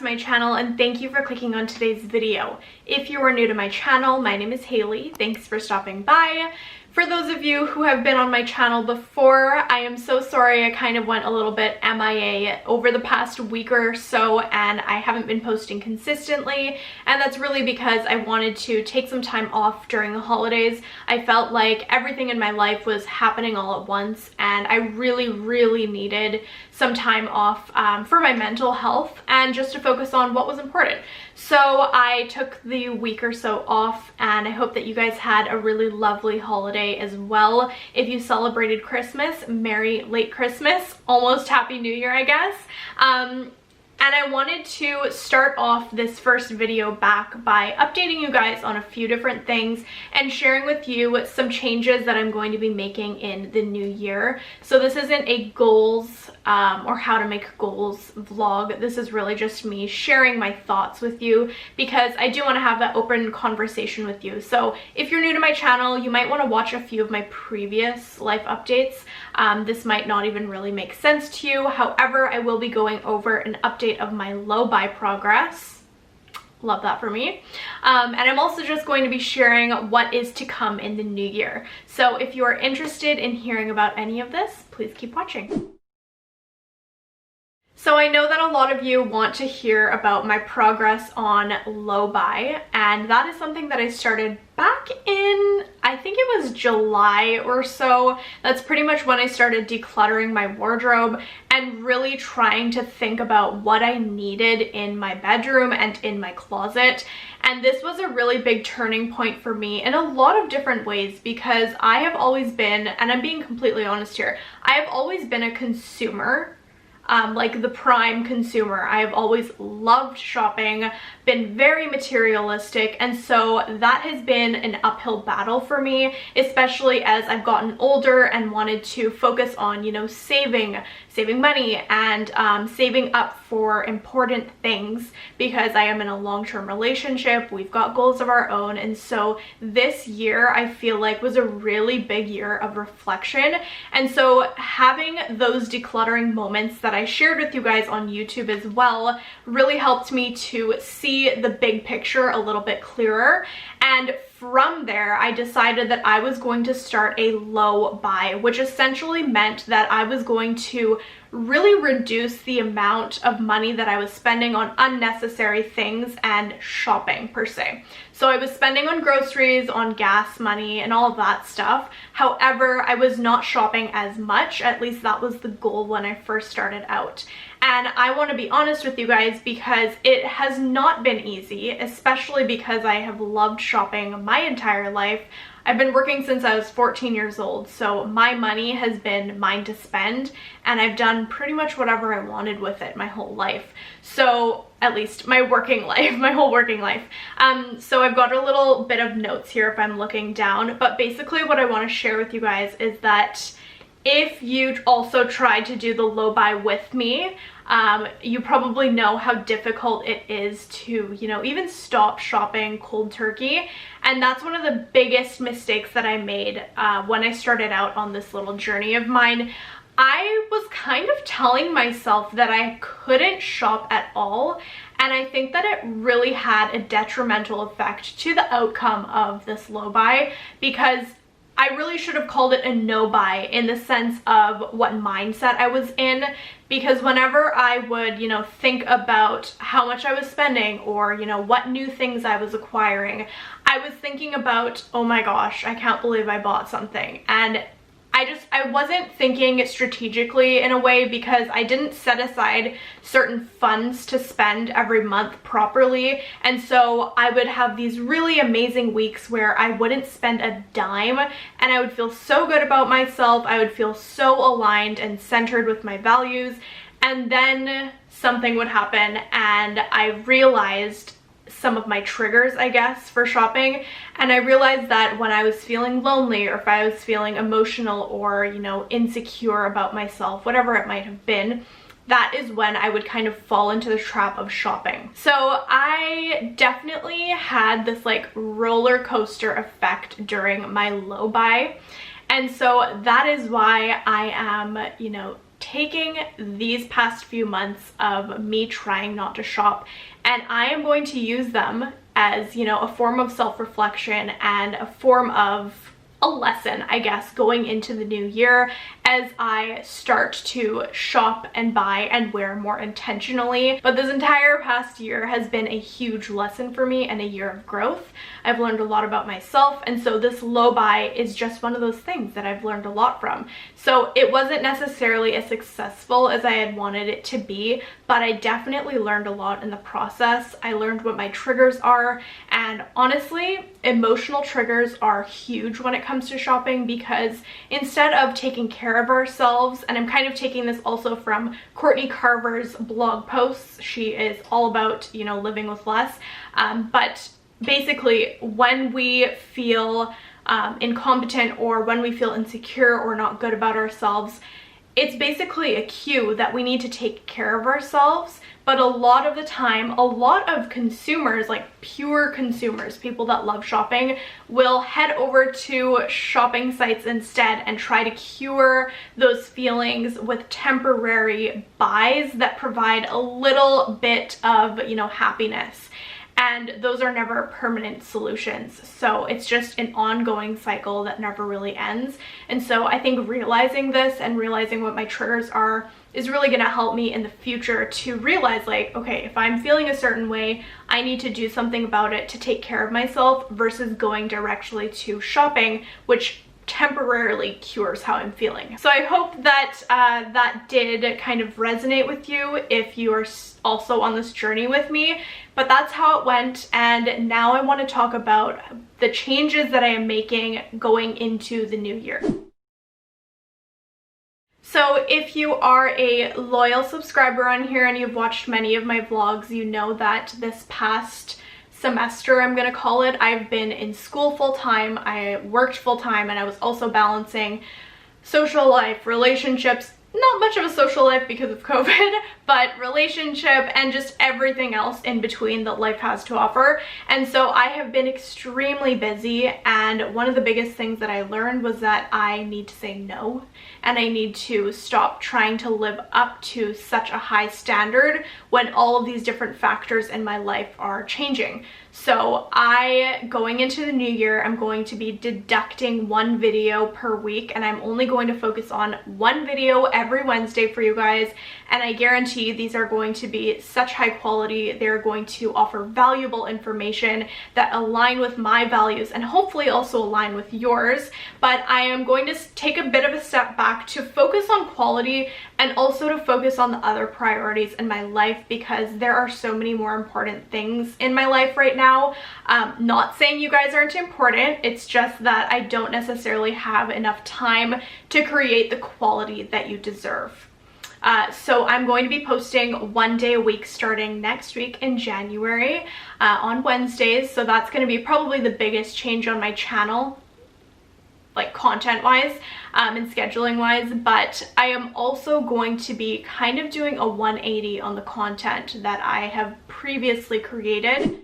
my channel and thank you for clicking on today's video. If you are new to my channel, my name is Haley. Thanks for stopping by. For those of you who have been on my channel before, I am so sorry I kind of went a little bit MIA over the past week or so and I haven't been posting consistently, and that's really because I wanted to take some time off during the holidays. I felt like everything in my life was happening all at once and I really needed some time off for my mental health and just to focus on what was important. So I took the week or so off and I hope that you guys had a really lovely holiday as well. If you celebrated Christmas, Merry late Christmas, almost Happy New Year, I guess. And I wanted to start off this first video back by updating you guys on a few different things and sharing with you some changes that I'm going to be making in the new year. So this isn't a goals or how to make goals vlog. This is really just me sharing my thoughts with you because I do want to have that open conversation with you. So if you're new to my channel, you might want to watch a few of my previous life updates. This might not even really make sense to you. However, I will be going over an update of my low buy progress. Love that for me. And I'm also just going to be sharing what is to come in the new year. So if you are interested in hearing about any of this, please keep watching. So I know that a lot of you want to hear about my progress on low buy, and that is something that I started back in, I think it was July or so. That's pretty much when I started decluttering my wardrobe and really trying to think about what I needed in my bedroom and in my closet. And this was a really big turning point for me in a lot of different ways because I have always been, and I'm being completely honest here, I have always been a consumer. Like the prime consumer. I have always loved shopping, been very materialistic, and so that has been an uphill battle for me, especially as I've gotten older and wanted to focus on, you know, saving money and saving up for important things because I am in a long-term relationship. We've got goals of our own, and so this year I feel like was a really big year of reflection. And so having those decluttering moments that I shared with you guys on YouTube as well really helped me to see the big picture a little bit clearer. And from there, I decided that I was going to start a low buy, which essentially meant that I was going to really reduce the amount of money that I was spending on unnecessary things and shopping per se. So I was spending on groceries, on gas money, and all of that stuff. However, I was not shopping as much. At least that was the goal when I first started out. And I want to be honest with you guys because it has not been easy, especially because I have loved shopping my entire life. I've been working since I was 14 years old, so my money has been mine to spend, and I've done pretty much whatever I wanted with it my whole life. So, at least my working life, my whole working life. So I've got a little bit of notes here if I'm looking down, but basically what I want to share with you guys is that if you also tried to do the low buy with me, you probably know how difficult it is to, you know, even stop shopping cold turkey. And that's one of the biggest mistakes that I made when I started out on this little journey of mine. I was kind of telling myself that I couldn't shop at all, and I think that it really had a detrimental effect to the outcome of this low buy because I really should have called it a no buy in the sense of what mindset I was in, because whenever I would, you know, think about how much I was spending or, you know, what new things I was acquiring, I was thinking about, oh my gosh, I can't believe I bought something. And I wasn't thinking strategically in a way because I didn't set aside certain funds to spend every month properly. And so I would have these really amazing weeks where I wouldn't spend a dime and I would feel so good about myself. I would feel so aligned and centered with my values. And then something would happen and I realized some of my triggers, I guess, for shopping. And I realized that when I was feeling lonely or if I was feeling emotional or, you know, insecure about myself, whatever it might have been, that is when I would kind of fall into the trap of shopping. So I definitely had this like roller coaster effect during my low buy. And so that is why I am, you know, taking these past few months of me trying not to shop, and I am going to use them as, you know, a form of self-reflection and a form of a lesson, I guess, going into the new year as I start to shop and buy and wear more intentionally. But this entire past year has been a huge lesson for me and a year of growth. I've learned a lot about myself, and so this low buy is just one of those things that I've learned a lot from. So it wasn't necessarily as successful as I had wanted it to be, but I definitely learned a lot in the process. I learned what my triggers are, and honestly, emotional triggers are huge when it comes to shopping, because instead of taking care of ourselves, and I'm kind of taking this also from Courtney Carver's blog posts, she is all about, you know, living with less, but basically when we feel incompetent, or when we feel insecure or not good about ourselves, it's basically a cue that we need to take care of ourselves. But a lot of the time, a lot of consumers, like pure consumers, people that love shopping, will head over to shopping sites instead and try to cure those feelings with temporary buys that provide a little bit of, you know, happiness. And those are never permanent solutions. So it's just an ongoing cycle that never really ends. And so I think realizing this and realizing what my triggers are is really gonna help me in the future to realize, like, okay, if I'm feeling a certain way, I need to do something about it to take care of myself versus going directly to shopping, which temporarily cures how I'm feeling. So I hope that that did kind of resonate with you if you are also on this journey with me. But that's how it went, and now I want to talk about the changes that I am making going into the new year. So if you are a loyal subscriber on here and you've watched many of my vlogs, you know that this past semester, I'm gonna call it, I've been in school full-time, I worked full-time, and I was also balancing social life, relationships, not much of a social life because of COVID, but relationship and just everything else in between that life has to offer. And so I have been extremely busy, and one of the biggest things that I learned was that I need to say no, and I need to stop trying to live up to such a high standard when all of these different factors in my life are changing. So going into the new year, I'm going to be deducting one video per week, and I'm only going to focus on one video every Wednesday for you guys. And I guarantee these are going to be such high quality. They're going to offer valuable information that align with my values and hopefully also align with yours. But I am going to take a bit of a step back to focus on quality and also to focus on the other priorities in my life, because there are so many more important things in my life right now. Not saying you guys aren't important, it's just that I don't necessarily have enough time to create the quality that you deserve. So I'm going to be posting one day a week starting next week in January on Wednesdays. So that's going to be probably the biggest change on my channel, like content wise and scheduling wise. But I am also going to be kind of doing a 180 on the content that I have previously created.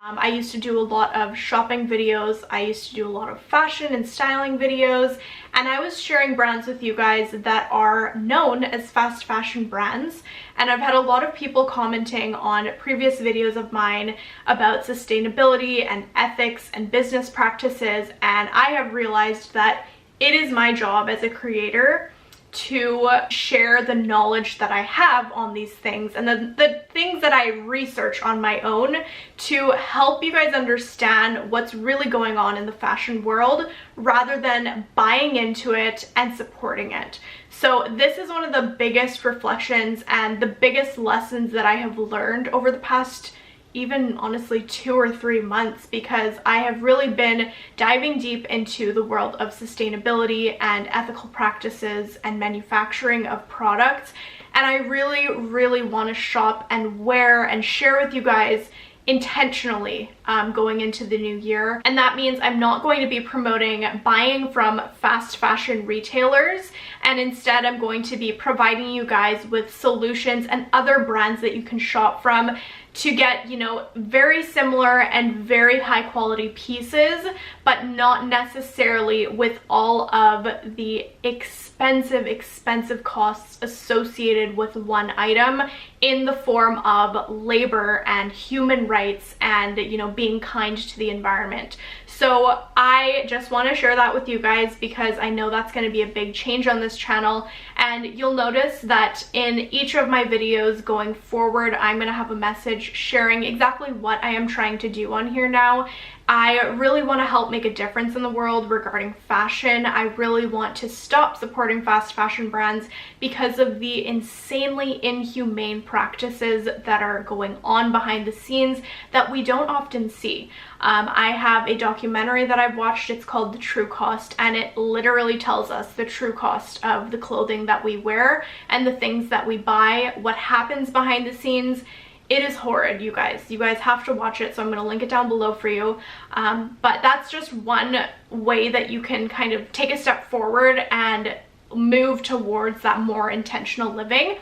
I used to do a lot of shopping videos, I used to do a lot of fashion and styling videos, and I was sharing brands with you guys that are known as fast fashion brands. And I've had a lot of people commenting on previous videos of mine about sustainability and ethics and business practices, and I have realized that it is my job as a creator to share the knowledge that I have on these things and the things that I research on my own to help you guys understand what's really going on in the fashion world rather than buying into it and supporting it. So this is one of the biggest reflections and the biggest lessons that I have learned over the past even honestly 2 or 3 months, because I have really been diving deep into the world of sustainability and ethical practices and manufacturing of products, and I really want to shop and wear and share with you guys intentionally going into the new year. And that means I'm not going to be promoting buying from fast fashion retailers, and instead I'm going to be providing you guys with solutions and other brands that you can shop from to get, you know, very similar and very high quality pieces, but not necessarily with all of the expensive costs associated with one item, in the form of labor and human rights and, you know, being kind to the environment. So I just want to share that with you guys because I know that's going to be a big change on this channel, and you'll notice that in each of my videos going forward, I'm going to have a message sharing exactly what I am trying to do on here now. I really want to help make a difference in the world regarding fashion. I really want to stop supporting fast fashion brands because of the insanely inhumane practices that are going on behind the scenes that we don't often see. I have a documentary that I've watched. It's called The True Cost, and it literally tells us the true cost of the clothing that we wear and the things that we buy, what happens behind the scenes. It is horrid, you guys. You guys have to watch it, so I'm going to link it down below for you. But that's just one way that you can kind of take a step forward and move towards that more intentional living.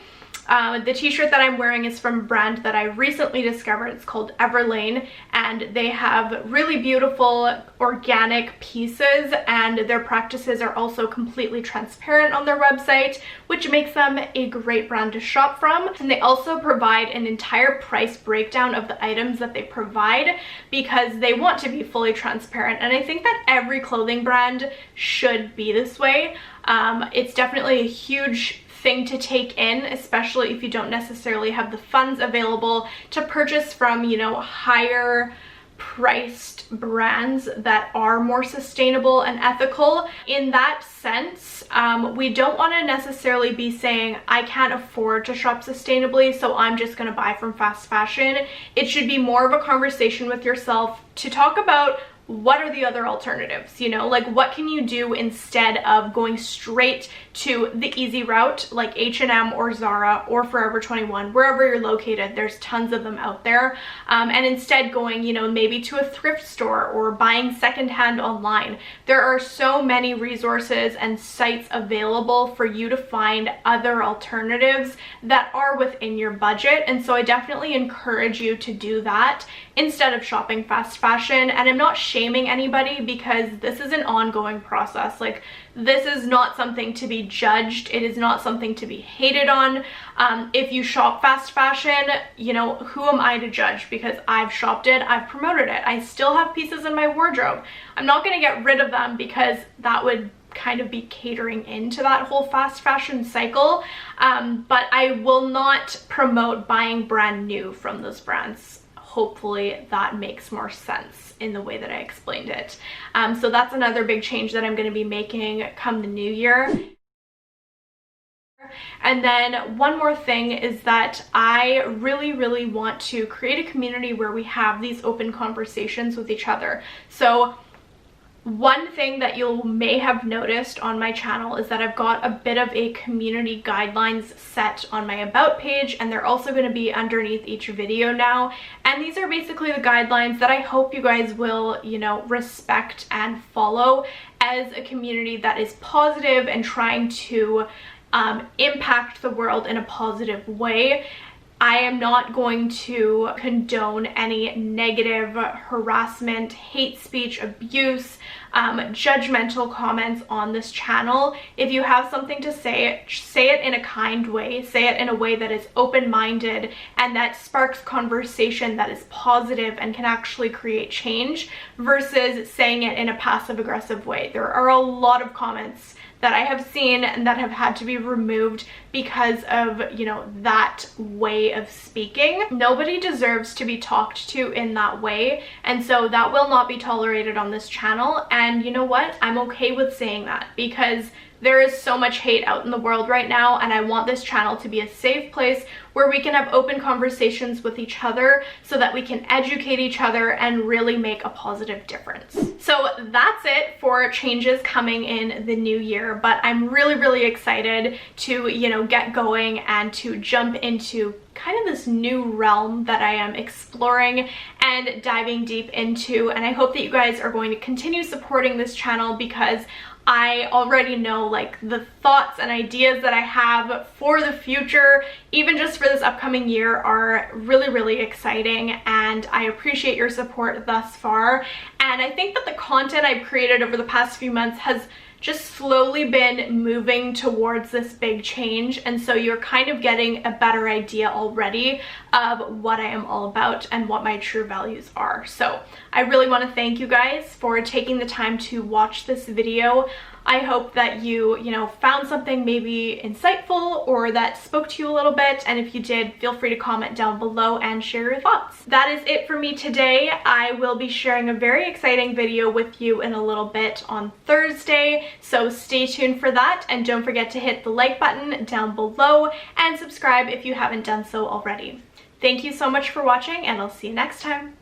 The t-shirt that I'm wearing is from a brand that I recently discovered. It's called Everlane, and they have really beautiful organic pieces, and their practices are also completely transparent on their website, which makes them a great brand to shop from. And they also provide an entire price breakdown of the items that they provide because they want to be fully transparent, and I think that every clothing brand should be this way. It's definitely a huge thing to take in, especially if you don't necessarily have the funds available to purchase from, you know, higher priced brands that are more sustainable and ethical. In that sense, we don't want to necessarily be saying, I can't afford to shop sustainably, so I'm just going to buy from fast fashion. It should be more of a conversation with yourself to talk about what are the other alternatives, you know, like what can you do instead of going straight to the easy route like H&M or Zara or Forever 21, wherever you're located. There's tons of them out there, and instead going, you know, maybe to a thrift store or buying secondhand online. There are so many resources and sites available for you to find other alternatives that are within your budget, and so I definitely encourage you to do that instead of shopping fast fashion. And I'm not shaming anybody because this is an ongoing process. Like, this is not something to be judged. It is not something to be hated on. If you shop fast fashion, you know, who am I to judge? Because I've shopped it, I've promoted it. I still have pieces in my wardrobe. I'm not going to get rid of them because that would kind of be catering into that whole fast fashion cycle. But I will not promote buying brand new from those brands. Hopefully that makes more sense in the way that I explained it. So that's another big change that I'm going to be making come the new year. And then one more thing is that I really want to create a community where we have these open conversations with each other. So one thing that you may have noticed on my channel is that I've got a bit of a community guidelines set on my about page, and they're also going to be underneath each video now. And these are basically the guidelines that I hope you guys will, you know, respect and follow as a community that is positive and trying to impact the world in a positive way. I am not going to condone any negative harassment, hate speech, abuse, judgmental comments on this channel. If you have something to say it in a kind way, say it in a way that is open-minded and that sparks conversation that is positive and can actually create change, versus saying it in a passive-aggressive way. There are a lot of comments that I have seen and that have had to be removed because of, you know, that way of speaking. Nobody deserves to be talked to in that way, and so that will not be tolerated on this channel. And you know what? I'm okay with saying that because There is so much hate out in the world right now, and I want this channel to be a safe place where we can have open conversations with each other so that we can educate each other and really make a positive difference. So that's it for changes coming in the new year, but I'm really excited to, you know, get going and to jump into kind of this new realm that I am exploring and diving deep into. And I hope that you guys are going to continue supporting this channel, because I already know like the thoughts and ideas that I have for the future, even just for this upcoming year, are really exciting, and I appreciate your support thus far. And I think that the content I've created over the past few months has just slowly been moving towards this big change, and so you're kind of getting a better idea already of what I am all about and what my true values are. So I really want to thank you guys for taking the time to watch this video. I hope that you found something maybe insightful or that spoke to you a little bit, and if you did, feel free to comment down below and share your thoughts. That is it for me today. I will be sharing a very exciting video with you in a little bit on Thursday, so stay tuned for that, and don't forget to hit the like button down below and subscribe if you haven't done so already. Thank you so much for watching, and I'll see you next time.